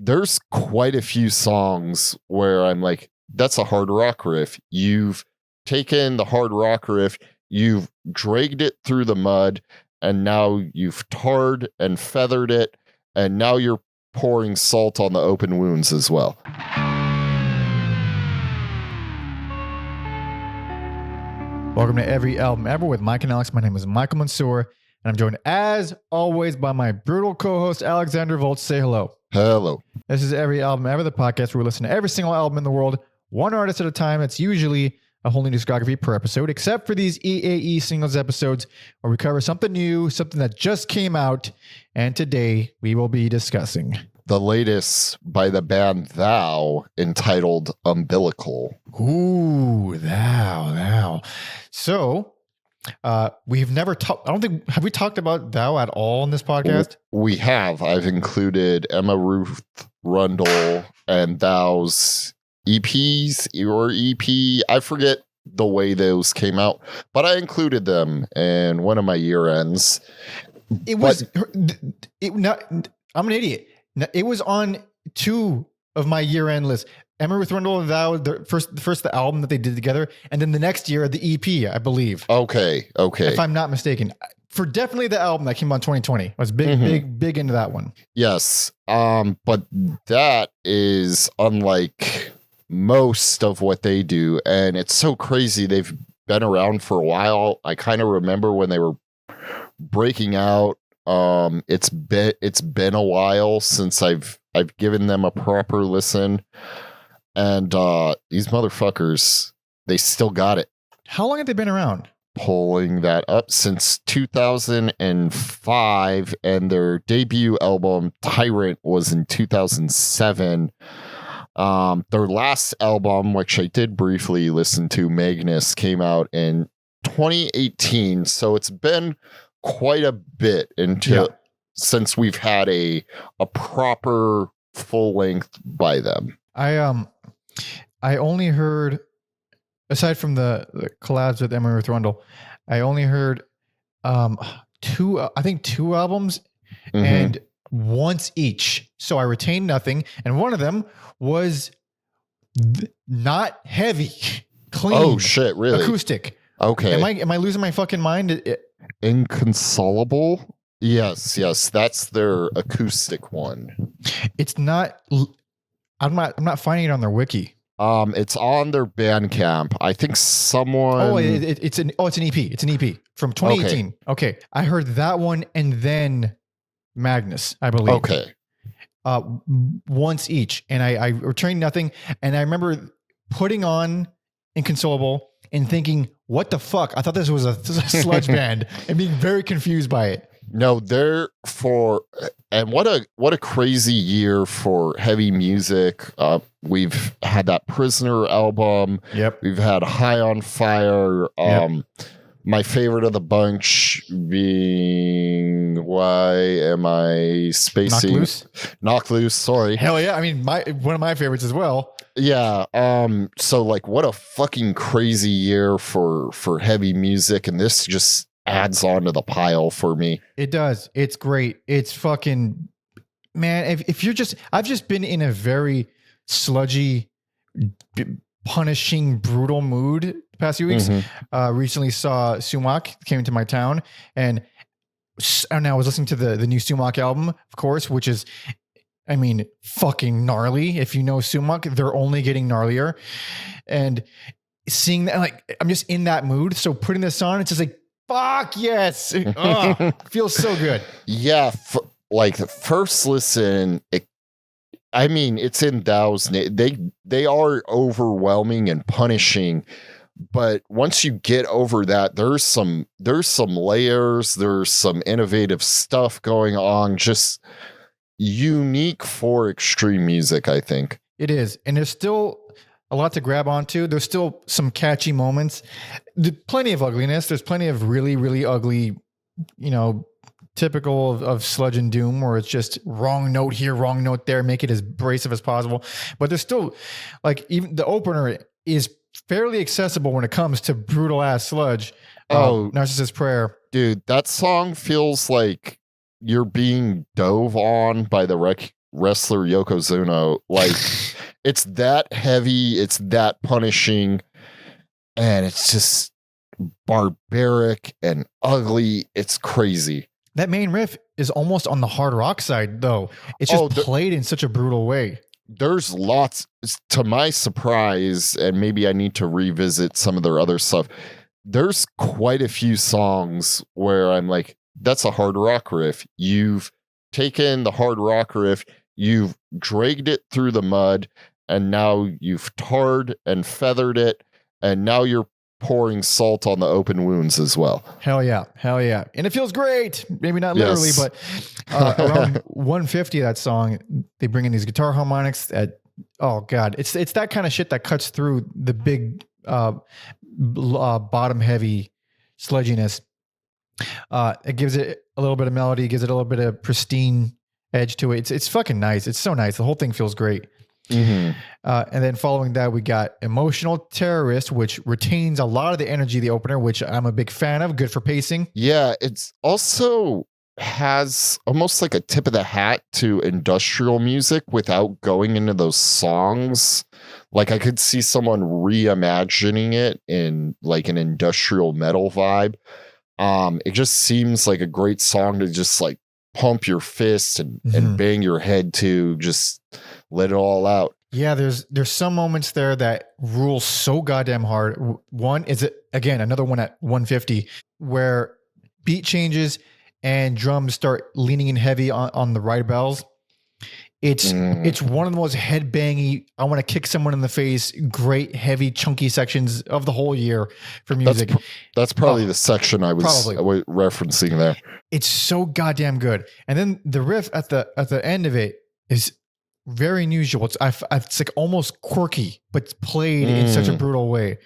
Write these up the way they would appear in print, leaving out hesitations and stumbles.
there's quite a few songs where I'm like, that's a hard rock riff. You've taken the hard rock riff, you've dragged it through the mud, and now you've tarred and feathered it, and now you're pouring salt on the open wounds as well. Welcome to Every Album Ever with Mike and Alex. My name is Michael Mansour, and I'm joined as always by my brutal co-host Alexander Volts. Say hello. Hello. This is Every Album Ever, the podcast where we listen to every single album in the world, one artist at a time. It's usually a whole new discography per episode, except for these EAE singles episodes where we cover something new, something that just came out, and today we will be discussing the latest by the band Thou, entitled Umbilical. Ooh, Thou. So, we've never talked, have we talked about Thou at all in this podcast? We have. I've included Emma Ruth Rundle and Thou's EPs or EP. I forget the way those came out, but I included them in one of my year ends. I'm an idiot. It was on two of my year-end lists. Emma Ruth Rundle and Thou, the album that they did together, and then the next year, the EP, I believe. Okay. If I'm not mistaken. For definitely the album that came out in 2020. I was big into that one. Yes. But that is unlike most of what they do, and it's so crazy. They've been around for a while. I kind of remember when they were breaking out. It's been a while since I've given them a proper listen, and these motherfuckers, they still got it. How long have they been around? Pulling that up since 2005, and their debut album Tyrant was in 2007. Their last album, which I did briefly listen to, Magnus, came out in 2018, so it's been quite a bit since we've had a proper full length by them. I only heard, aside from the collabs with Emma Ruth Rundle, I only heard two albums and once each. So I retained nothing, and one of them was not heavy, clean. Oh shit, really? Acoustic. Okay. Am I losing my fucking mind? Inconsolable? Yes, that's their acoustic one. It's not. I'm not finding it on their wiki. It's on their Bandcamp. I think someone. Oh, it's an EP. It's an EP from 2018. Okay. I heard that one and then Magnus, I believe. Okay. Once each, and I returned nothing. And I remember putting on Inconsolable and thinking, what the fuck? I thought this was a sludge band, and being very confused by it. No, and what a crazy year for heavy music. We've had that Prisoner album. Yep. We've had High on Fire. My favorite of the bunch being Why Am I Spacing? Knock Loose. Sorry. Hell yeah. I mean, one of my favorites as well. Yeah. So like, what a fucking crazy year for heavy music, and this just adds on to the pile for me. It does. It's great. It's fucking, man. If you're I've just been in a very sludgy, punishing, brutal mood the past few weeks. Recently saw Sumac came into my town, and I was listening to the new Sumac album, of course, which is, I mean, fucking gnarly. If you know Sumac, they're only getting gnarlier. And seeing that, like, I'm just in that mood. So putting this on, it's just like, fuck yes. Feels so good. Yeah. Like the first listen, it's in Thou's name. They are overwhelming and punishing, but once you get over that, there's some layers, there's some innovative stuff going on, just unique for extreme music, I think. It is. And there's still a lot to grab onto. There's still some catchy moments. There's plenty of ugliness. There's plenty of really, really ugly, typical of sludge and doom, where it's just wrong note here, wrong note there, make it as abrasive as possible. But there's still, like, even the opener is fairly accessible when it comes to brutal ass sludge. Narcissist Prayer. Dude, that song feels like you're being dove on by the wrestler Yokozuna. Like, it's that heavy, it's that punishing, and it's just barbaric and ugly. It's crazy. That main riff is almost on the hard rock side, though. It's just played in such a brutal way. There's lots, to my surprise, and maybe I need to revisit some of their other stuff. There's quite a few songs where I'm like, that's a hard rock riff. You've taken the hard rock riff, you've dragged it through the mud, and now you've tarred and feathered it, and now you're pouring salt on the open wounds as well. Hell yeah. And it feels great. Maybe not literally, but around 150 of that song, they bring in these guitar harmonics that, oh God, it's that kind of shit that cuts through the big bottom heavy sludginess. It gives it a little bit of melody, gives it a little bit of pristine edge to it. It's fucking nice. It's so nice. The whole thing feels great. And then following that, we got Emotional Terrorist, which retains a lot of the energy of the opener, which I'm a big fan of. Good for pacing. Yeah, it's also has almost like a tip of the hat to industrial music without going into those songs. Like, I could see someone reimagining it in like an industrial metal vibe. It just seems like a great song to just like pump your fist and bang your head to, just let it all out. Yeah, there's some moments there that rule so goddamn hard. One is, again, another one at 150 where beat changes and drums start leaning in heavy on the ride bells. It's one of the most headbangy, I want to kick someone in the face, great, heavy, chunky sections of the whole year for music. That's probably the section I was referencing there. It's so goddamn good. And then the riff at the end of it is very unusual. It's like almost quirky, but played in such a brutal way.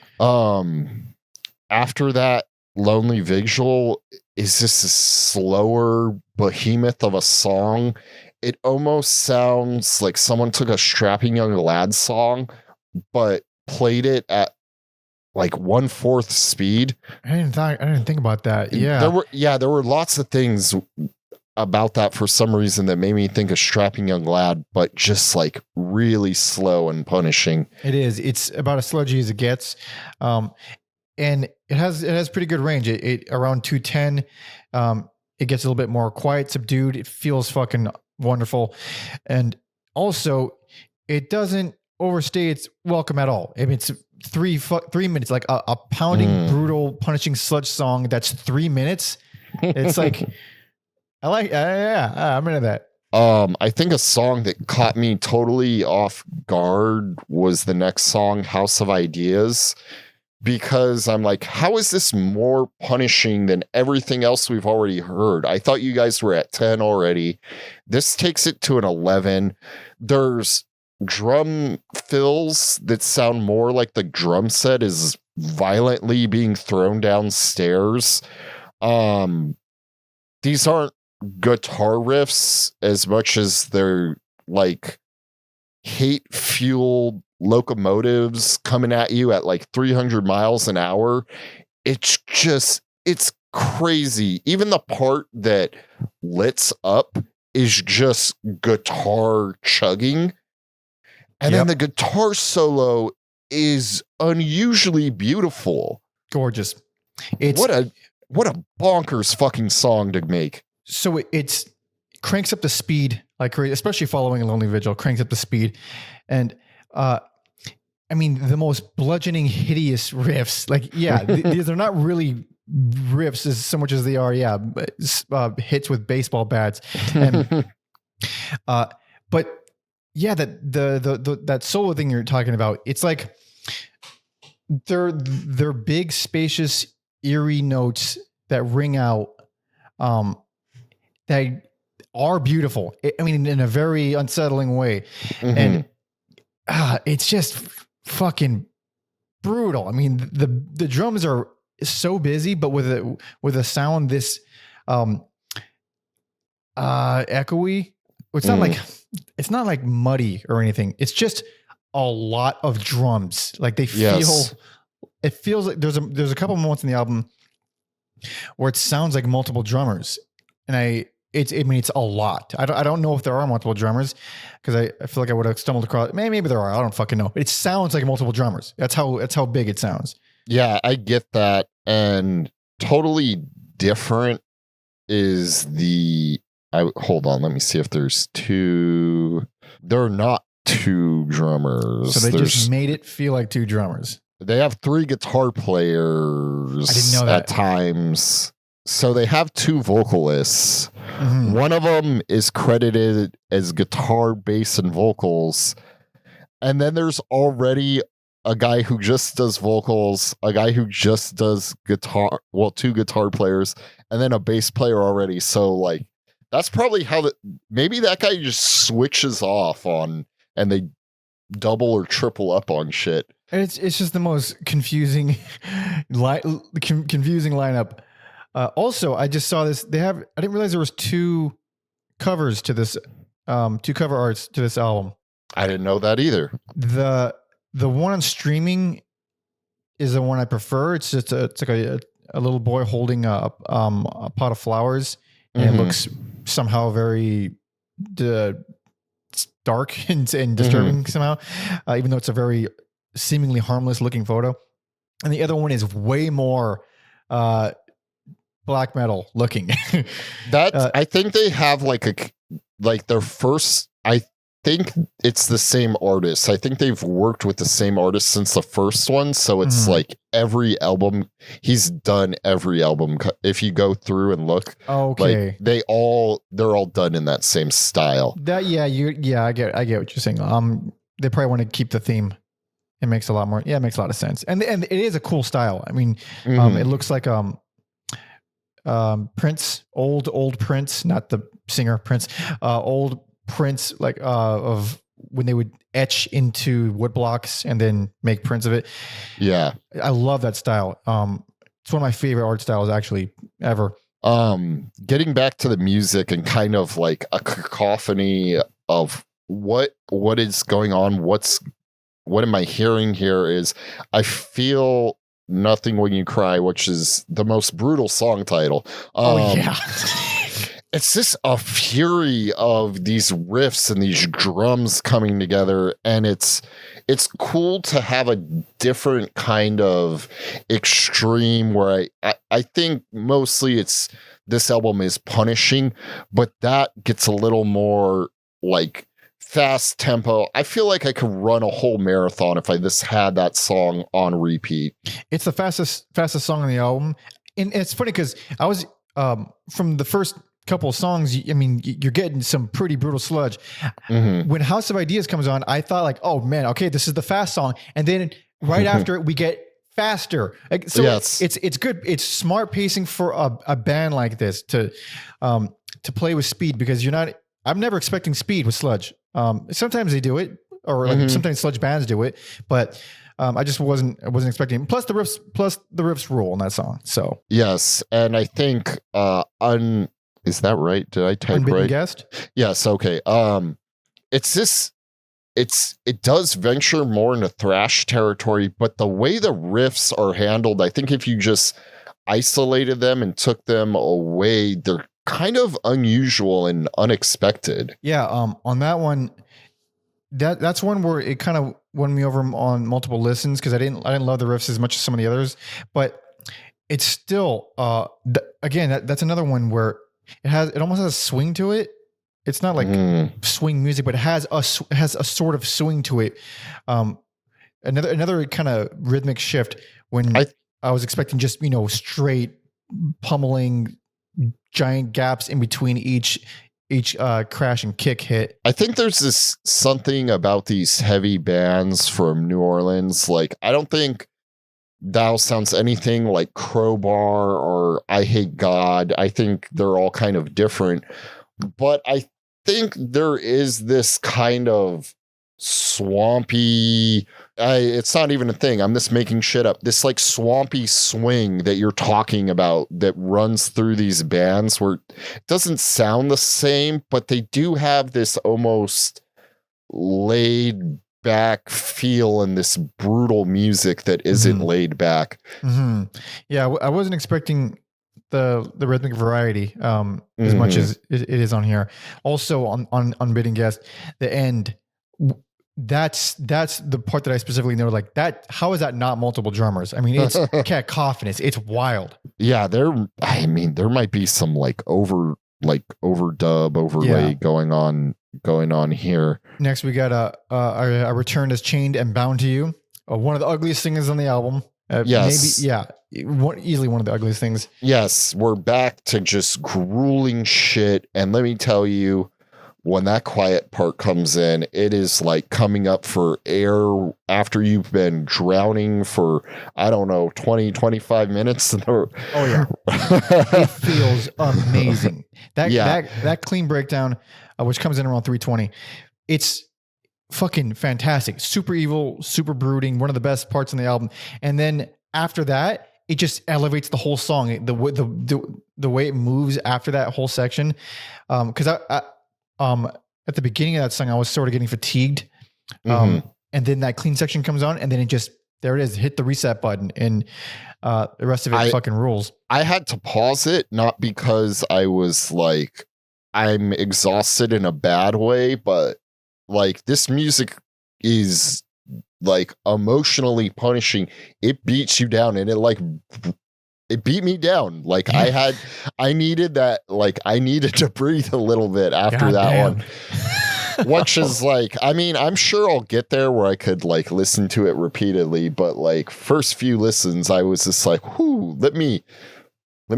After that, Lonely Vigil is just a slower behemoth of a song. It almost sounds like someone took a Strapping Young Lad song, but played it at like 1/4 speed. I didn't think about that. Yeah. There were lots of things about that for some reason that made me think of Strapping Young Lad, but just like really slow and punishing. It is. It's about as sludgy as it gets. And it has pretty good range. It around 210. It gets a little bit more quiet, subdued. It feels fucking wonderful. And also it doesn't overstay its welcome at all. I mean, it's 3 minutes, like a pounding, brutal, punishing sludge song. That's 3 minutes. It's like, I like, I'm into that. I think a song that caught me totally off guard was the next song, House of Ideas, because I'm like, how is this more punishing than everything else we've already heard? I thought you guys were at 10 already. This takes it to an 11. There's drum fills that sound more like the drum set is violently being thrown downstairs. These aren't guitar riffs as much as they're like hate-fueled locomotives coming at you at like 300 miles an hour. It's crazy. Even the part that lits up is just guitar chugging. And then the guitar solo is unusually beautiful. Gorgeous. What a bonkers fucking song to make. So it's cranks up the speed, like especially following a Lonely Vigil, cranks up the speed. And I mean, the most bludgeoning, hideous riffs. Like, these are not really riffs as so much as they are, hits with baseball bats. And, but yeah, that solo thing you're talking about, it's like they're big, spacious, eerie notes that ring out, that are beautiful. I mean, in a very unsettling way. And it's just fucking brutal. I mean, the drums are so busy, but with a sound this echoey. It's not like muddy or anything. It's just a lot of drums. Like they feel. It feels like there's a couple moments in the album where it sounds like multiple drummers, and it's a lot. I don't know if there are multiple drummers, because I feel like I would have stumbled across. Maybe there are. I don't fucking know. It sounds like multiple drummers. That's how big it sounds. Yeah, I get that. And totally different is hold on, let me see if there's two. There are not two drummers. So they just made it feel like two drummers. They have 3 guitar players I didn't know that. at times. So they have 2 vocalists. Mm-hmm. One of them is credited as guitar, bass, and vocals. And then there's already a guy who just does vocals, a guy who just does guitar, 2 guitar players, and then a bass player already. So like that's probably how maybe that guy just switches off on, and they double or triple up on shit. It's just the most confusing confusing lineup. Also, I just saw this. I didn't realize there was 2 covers to this, 2 cover arts to this album. I didn't know that either. The one on streaming is the one I prefer. It's just it's like a little boy holding a pot of flowers, and it looks somehow very dark and disturbing somehow, even though it's a very seemingly harmless looking photo. And the other one is way more black metal looking. I think they have like their first. I think it's the same artist. I think they've worked with the same artist since the first one. So it's like every album he's done. Every album, if you go through and look, okay, like they're all done in that same style. I get what you're saying. They probably want to keep the theme. It makes a lot more. Yeah, it makes a lot of sense. And it is a cool style. I mean, it looks like Prince, old Prince, not the singer Prince, old Prince, like of when they would etch into wood blocks and then make prints of it. Yeah, I love that style. It's one of my favorite art styles actually ever. Getting back to the music and kind of like a cacophony of what is going on, what am I hearing here is I feel Nothing When You Cry, which is the most brutal song title. Yeah. It's just a fury of these riffs and these drums coming together, and it's cool to have a different kind of extreme where I think mostly this album is punishing, but that gets a little more like fast tempo. I feel like I could run a whole marathon if I just had that song on repeat. It's the fastest song on the album. And it's funny because I was from the first couple of songs, I mean, you're getting some pretty brutal sludge. When House of Ideas comes on, I thought like, oh man, okay, this is the fast song. And then right after it, we get faster. Like, so yes. It's good. It's smart pacing for a band like this to play with speed, because I'm never expecting speed with sludge. Sometimes they do it, or like sometimes sludge bands do it, but I just wasn't expecting. Plus the riffs rule on that song. So yes, and I think is that right? Did I type Unbidden right? Guest? Yes. Okay. It does venture more into thrash territory, but the way the riffs are handled, I think if you just isolated them and took them away, they're kind of unusual and unexpected. Yeah. On that one, that's one where it kind of won me over on multiple listens, because I didn't love the riffs as much as some of the others, but it's still again that's another one where it almost has a swing to it. It's not like swing music, but it has a sort of swing to it. Another kind of rhythmic shift when I was expecting just straight pummeling, giant gaps in between each crash and kick hit. I think there's this something about these heavy bands from New Orleans. Like, I don't think Thou sounds anything like Crowbar or I Hate God. I think they're all kind of different, but I think there is this kind of swampy, it's not even a thing, I'm just making shit up, this like swampy swing that you're talking about that runs through these bands where it doesn't sound the same, but they do have this almost laid back feel and this brutal music that isn't laid back. Yeah, I wasn't expecting the rhythmic variety as much as it is on here. Also on Unbidden Guest, the end. That's the part that I specifically know. Like that, how is that not multiple drummers? I mean, it's cacophonous. It's wild. Yeah, there might be some overdub overlay going on here. Next, we got a Return is Chained and Bound to You. One of the ugliest things on the album. Yes. Maybe, easily one of the ugliest things. Yes, we're back to just grueling shit. And let me tell you, when that quiet part comes in, it is like coming up for air after you've been drowning for, I don't know, 20, 25 minutes. Oh, yeah. It feels amazing. That clean breakdown, which comes in around 320, it's fucking fantastic. Super evil, super brooding, one of the best parts on the album. And then after that, it just elevates the whole song. The way it moves after that whole section. Because at the beginning of that song, I was sort of getting fatigued. And then that clean section comes on, and then it just, there it is, hit the reset button, and the rest of it fucking rules. I had to pause it, not because I was like, I'm exhausted in a bad way, but like this music is like emotionally punishing. It beats you down, and it beat me down. Like I needed that. Like I needed to breathe a little bit after that one. Which is like, I mean, I'm sure I'll get there where I could like listen to it repeatedly, but like first few listens, I was just like, whoo, let me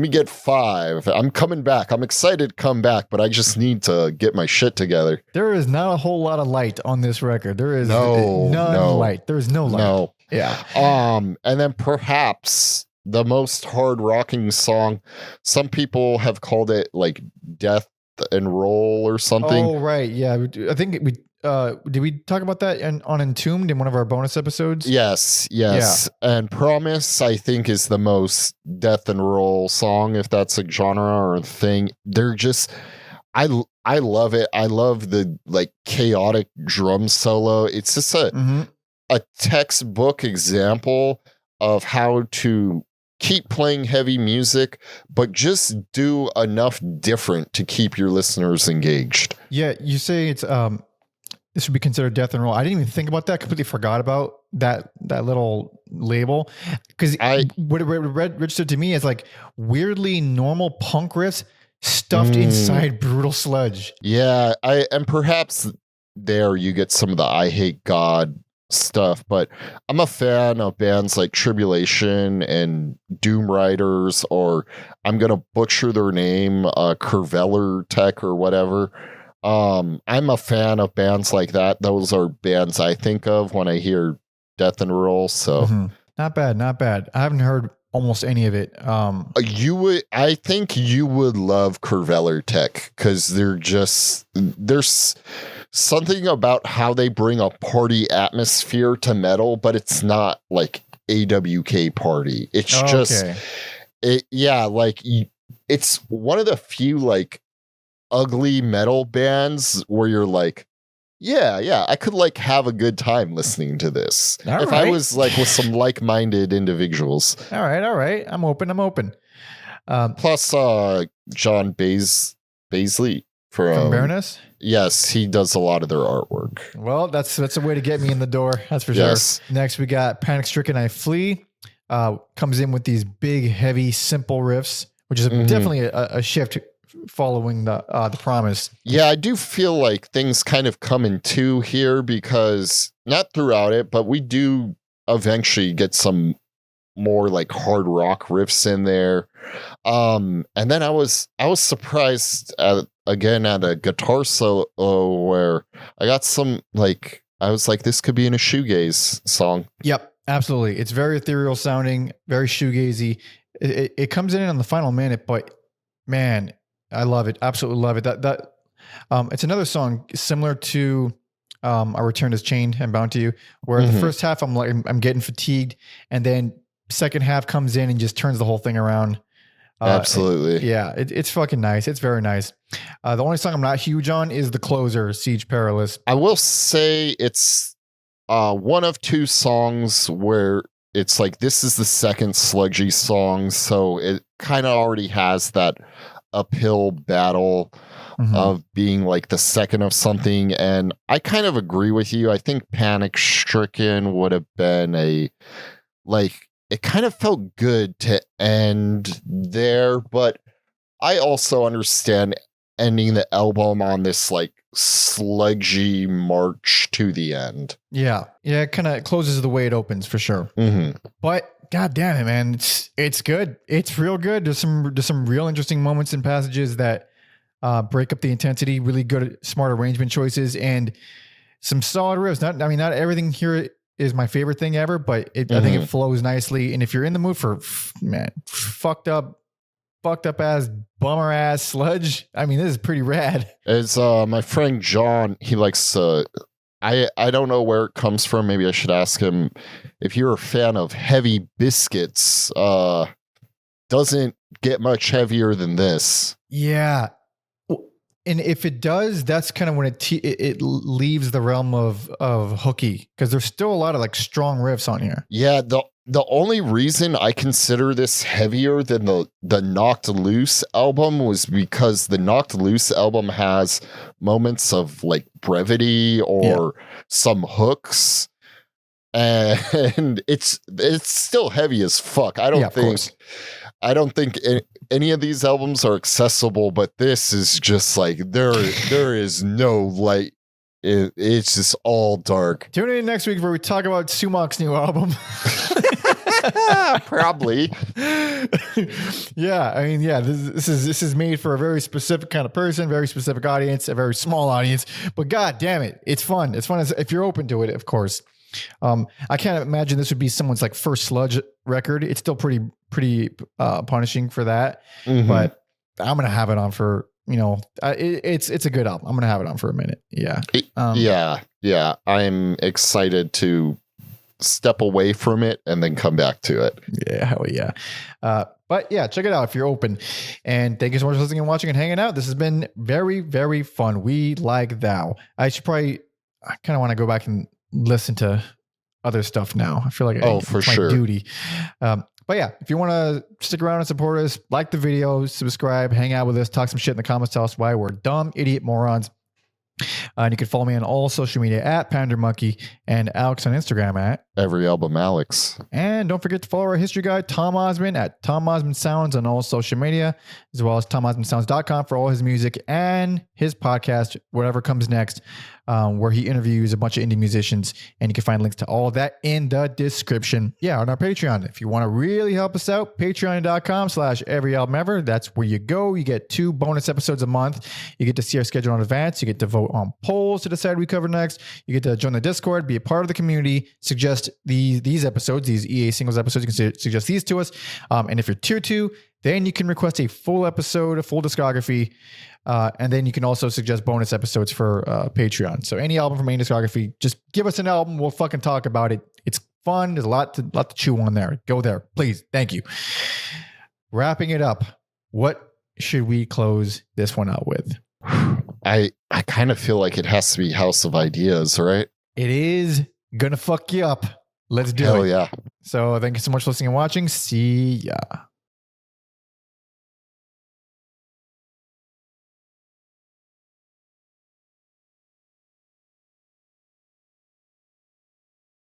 get 5. I'm coming back. I'm excited to come back, but I just need to get my shit together. There is not a whole lot of light on this record. There is none light. There is no light. No. Yeah. And then perhaps the most hard rocking song, some people have called it like Death and Roll or something. Oh, right. Yeah. I think did we talk about that on Entombed in one of our bonus episodes? Yes. Yeah. And Promise, I think, is the most death and roll song, if that's a genre or a thing. They're just, I love it. I love the like chaotic drum solo. It's just a textbook example of how to keep playing heavy music, but just do enough different to keep your listeners engaged. Yeah. You say it's, this would be considered death and roll. I didn't even think about that. Completely forgot about that little label, because what it registered to me is like weirdly normal punk riffs stuffed inside brutal sludge. Yeah, and perhaps there you get some of the I Hate God stuff, but I'm a fan of bands like Tribulation and Doom Riders, or I'm gonna butcher their name, Curveller Tech or whatever. I'm a fan of bands like that. Those are bands I think of when I hear death and roll. So not bad. I haven't heard almost any of it. I think you would love Curveller Tech, because there's something about how they bring a party atmosphere to metal, but it's not like AWK party. It's just it's one of the few like ugly metal bands where you're like, yeah, I could like have a good time listening to this. I was like with some like-minded individuals. All right. I'm open. Plus, John Baisley from Baroness. Yes, he does a lot of their artwork. Well, that's a way to get me in the door. That's for sure. Next, we got Panic Stricken I Flee. Comes in with these big, heavy, simple riffs, which is definitely a shift following the Promise. Yeah, I do feel like things kind of come in two here, because not throughout it, but we do eventually get some more like hard rock riffs in there. And then I was surprised again at a guitar solo where I got some like, I was like, this could be in a shoegaze song. Yep, absolutely. It's very ethereal sounding, very shoegazy. It comes in on the final minute, but man, I love it. Absolutely love it. That it's another song similar to A Return is Chained and Bound to You, where the first half I'm getting fatigued, and then second half comes in and just turns the whole thing around. Absolutely. It's fucking nice. It's very nice. The only song I'm not huge on is the closer, Siege Perilous. I will say it's one of two songs where it's like this is the second sludgy song, so it kind of already has that uphill battle of being like the second of something. And I kind of agree with you. I think Panic Stricken would have been it kind of felt good to end there, but I also understand ending the album on this like sludgy march to the end. Yeah. It kind of closes the way it opens for sure. But god damn it, man, it's good. It's real good. There's some real interesting moments and passages that break up the intensity. Really good, smart arrangement choices and some solid riffs. Not everything here is my favorite thing ever, but I think it flows nicely. And if you're in the mood for fucked up ass, bummer ass sludge, this is pretty rad. It's my friend John, he likes I don't know where it comes from. Maybe I should ask him. If you're a fan of Heavy Biscuits, doesn't get much heavier than this. Yeah. And if it does, that's kind of when it leaves the realm of hooky, because there's still a lot of like strong riffs on here. Yeah, the only reason I consider this heavier than the Knocked Loose album was because the Knocked Loose album has moments of like brevity or some hooks, and it's still heavy as fuck. I don't think any of these albums are accessible, but this is just like there is no light. It's just all dark. Tune in next week where we talk about Sumak's new album. Probably. This is made for a very specific kind of person, very specific audience, a very small audience. But god damn it, it's fun. It's fun if you're open to it, of course. I can't imagine this would be someone's like first sludge record. It's still pretty punishing for that, but I'm gonna have it on for it's a good album. I'm gonna have it on for a minute. Yeah. I'm excited to step away from it and then come back to it. Yeah, hell yeah. But yeah, check it out if you're open. And thank you so much for listening and watching and hanging out. This has been very, very fun. We like thou. I kind of want to go back and listen to other stuff now. I feel like it's my duty. But yeah, if you want to stick around and support us, like the video, subscribe, hang out with us, talk some shit in the comments, tell us why we're dumb, idiot morons. And you can follow me on all social media at PanderMonkey and Alex on Instagram at Every Album Alex. And don't forget to follow our history guy, Tom Osman, at Tom Osman Sounds on all social media, as well as TomOsmanSounds.com for all his music and his podcast, whatever comes next, where he interviews a bunch of indie musicians. And you can find links to all of that in the description. Yeah, on our Patreon. If you want to really help us out, patreon.com/everyalbumever. That's where you go. You get 2 bonus episodes a month. You get to see our schedule in advance. You get to vote on polls to decide we cover next. You get to join the Discord, be a part of the community, suggest these episodes, these EA singles episodes. You can suggest these to us. And if you're tier 2, then you can request a full episode, a full discography. And then you can also suggest bonus episodes for Patreon. So any album from main discography, just give us an album. We'll fucking talk about it. It's fun. There's a lot to chew on there. Go there, please. Thank you. Wrapping it up. What should we close this one out with? I kind of feel like it has to be House of Ideas, right? It is gonna fuck you up. Let's do it. Hell yeah. So thank you so much for listening and watching. See ya.